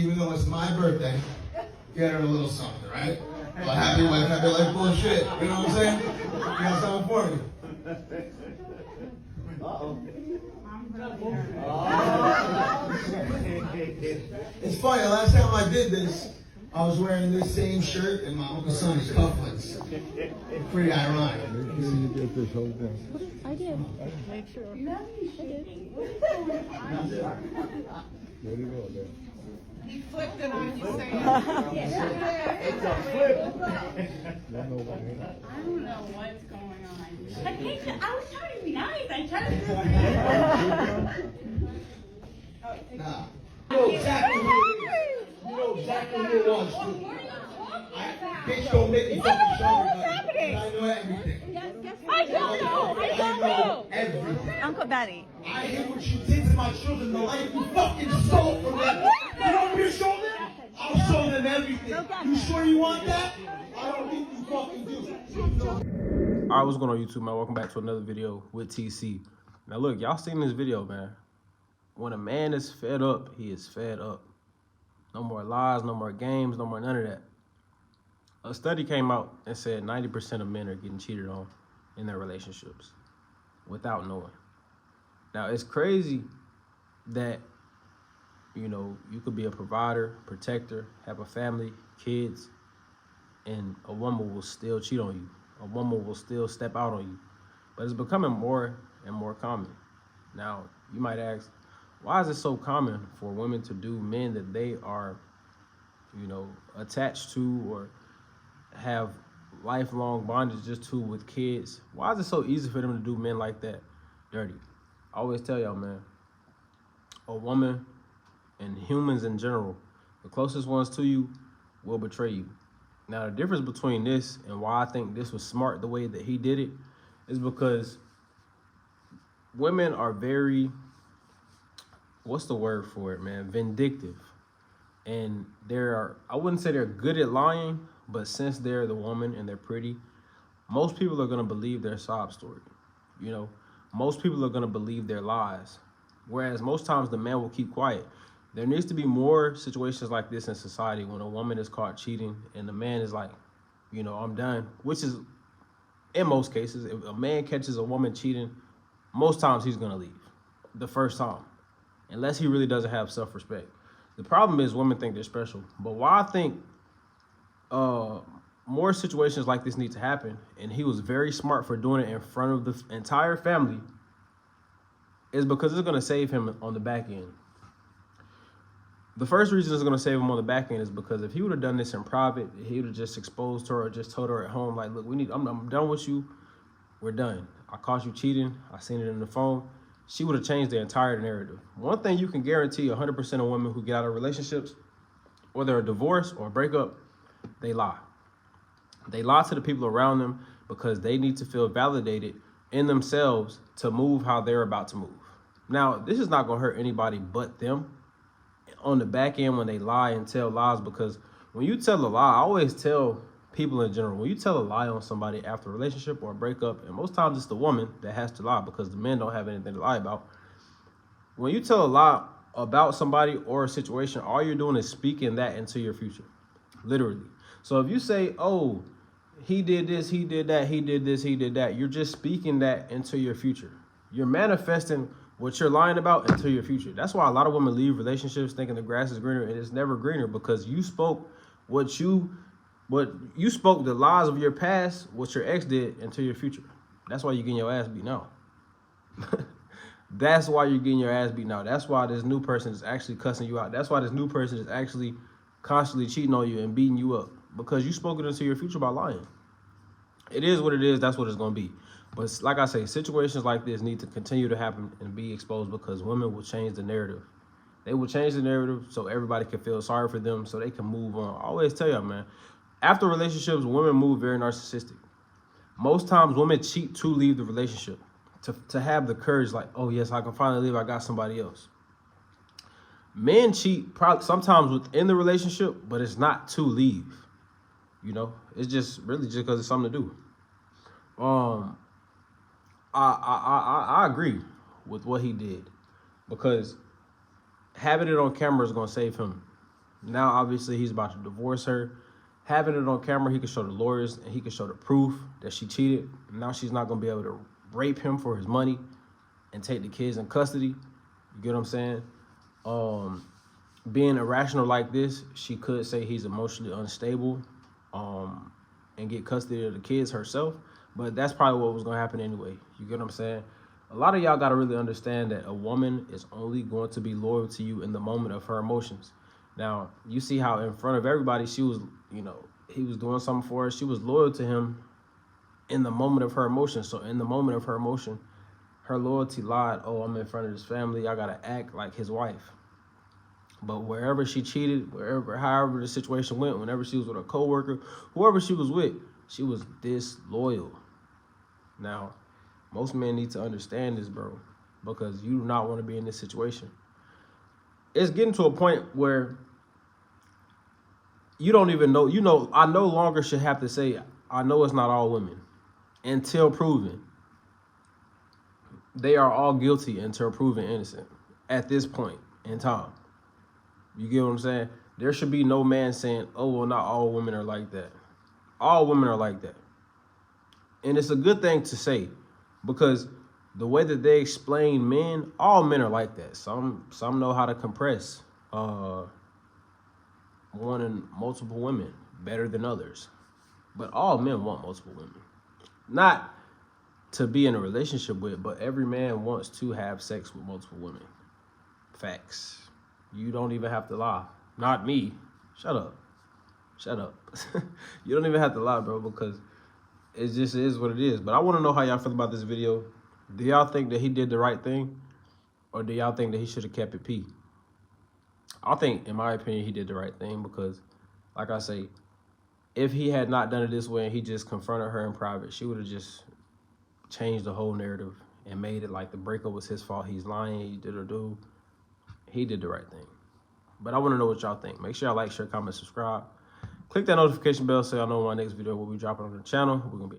even though it's my birthday, get her a little something, right? Well, happy wife, happy life, bullshit. You know what I'm saying? You got something for me. It's funny, the last time I did this, I was wearing this same shirt and my Uncle Sonny's cufflinks. Pretty ironic. You get this whole thing. I did. Make sure. I did. Where'd he go there? He flipped it on you, saying, It's a flip. I don't know what's going on. I was trying to be nice. I tried to Nah. You know exactly who it is. You know exactly who it was. Bitch, don't make me fucking show you. I know everything. I don't know. Everything. Uncle Betty. I hear what you did to my children, the life you fucking stole from them. You want me to show them? I'll show them everything. You sure you want that? I don't think you fucking do. Alright, what's going on YouTube, man? Welcome back to another video with TC. Now look, y'all seen this video, man. When a man is fed up, he is fed up. No more lies, no more games, no more none of that. A study came out and said 90% of men are getting cheated on in their relationships without knowing. Now, it's crazy that, you know, you could be a provider, protector, have a family, kids, and a woman will still cheat on you. A woman will still step out on you. But it's becoming more and more common. Now, you might ask, why is it so common for women to do men that they are, you know, attached to or have lifelong bondage just to with kids? Why is it so easy for them to do men like that dirty? I always tell y'all, man, a woman and humans in general, the closest ones to you will betray you. Now, the difference between this and why I think this was smart the way that he did it is because women are very, what's the word for it, man? Vindictive. And I wouldn't say they're good at lying, but since they're the woman and they're pretty, most people are going to believe their sob story. You know, most people are going to believe their lies. Whereas most times the man will keep quiet. There needs to be more situations like this in society when a woman is caught cheating and the man is like, you know, I'm done. Which is, in most cases, if a man catches a woman cheating, most times he's going to leave the first time. Unless he really doesn't have self-respect. The problem is women think they're special. But why I think more situations like this need to happen, and he was very smart for doing it in front of the entire family, is because it's going to save him on the back end. The first reason it's going to save him on the back end is because if he would have done this in private, he would have just exposed her or just told her at home, like, look, I'm done with you. We're done. I caught you cheating. I seen it in the phone. She would have changed the entire narrative. One thing you can guarantee 100% of women who get out of relationships, whether a divorce or a breakup, they lie. They lie to the people around them because they need to feel validated in themselves to move how they're about to move. Now, this is not going to hurt anybody but them on the back end when they lie and tell lies, because when you tell a lie, I always tell people in general, when you tell a lie on somebody after a relationship or a breakup, and most times it's the woman that has to lie because the men don't have anything to lie about. When you tell a lie about somebody or a situation, all you're doing is speaking that into your future, literally. So if you say, oh, he did this, he did that, he did this, he did that, you're just speaking that into your future. You're manifesting what you're lying about into your future. That's why a lot of women leave relationships thinking the grass is greener, and it's never greener, because you spoke the lies of your past, what your ex did, into your future. That's why you're getting your ass beat now. That's why you're getting your ass beat now. That's why this new person is actually cussing you out. That's why this new person is actually constantly cheating on you and beating you up, because you spoke it into your future by lying. It is what it is. That's what it's going to be. But like I say, situations like this need to continue to happen and be exposed, because women will change the narrative. They will change the narrative so everybody can feel sorry for them, so they can move on. I always tell y'all, man, after relationships, women move very narcissistic. Most times women cheat to leave the relationship, to have the courage, like, oh yes, I can finally leave, I got somebody else. Men cheat probably sometimes within the relationship, but it's not to leave. You know, it's just really just because it's something to do. I agree with what he did, because having it on camera is going to save him. Now, obviously, he's about to divorce her. Having it on camera, he can show the lawyers and he can show the proof that she cheated. Now she's not going to be able to rape him for his money and take the kids in custody. You get what I'm saying? Being irrational like this, she could say he's emotionally unstable and get custody of the kids herself. But that's probably what was going to happen anyway. You get what I'm saying? A lot of y'all got to really understand that a woman is only going to be loyal to you in the moment of her emotions. Now, you see how in front of everybody, she was, you know, he was doing something for her. She was loyal to him in the moment of her emotion. So in the moment of her emotion, her loyalty lied. Oh, I'm in front of this family. I got to act like his wife. But wherever she cheated, however the situation went, whenever she was with a coworker, whoever she was with, she was disloyal. Now, most men need to understand this, bro, because you do not want to be in this situation. It's getting to a point where you don't even know, I no longer should have to say, I know it's not all women until proven. They are all guilty until proven innocent at this point in time. You get what I'm saying? There should be no man saying, oh, well, not all women are like that. All women are like that. And it's a good thing to say because the way that they explain men, all men are like that. Some know how to compress one and multiple women better than others. But all men want multiple women. Not to be in a relationship with, but every man wants to have sex with multiple women. Facts. You don't even have to lie. Not me. Shut up. Shut up. You don't even have to lie, bro, because it just is what it is. But I want to know how y'all feel about this video. Do y'all think that he did the right thing? Or do y'all think that he should have kept it P? I think, in my opinion, he did the right thing because, like I say, if he had not done it this way and he just confronted her in private, she would have just changed the whole narrative and made it like the breakup was his fault. He's lying. He did or do. He did the right thing. But I want to know what y'all think. Make sure y'all like, share, comment, subscribe. Click that notification bell so y'all know when my next video will be dropping on the channel. We're going to be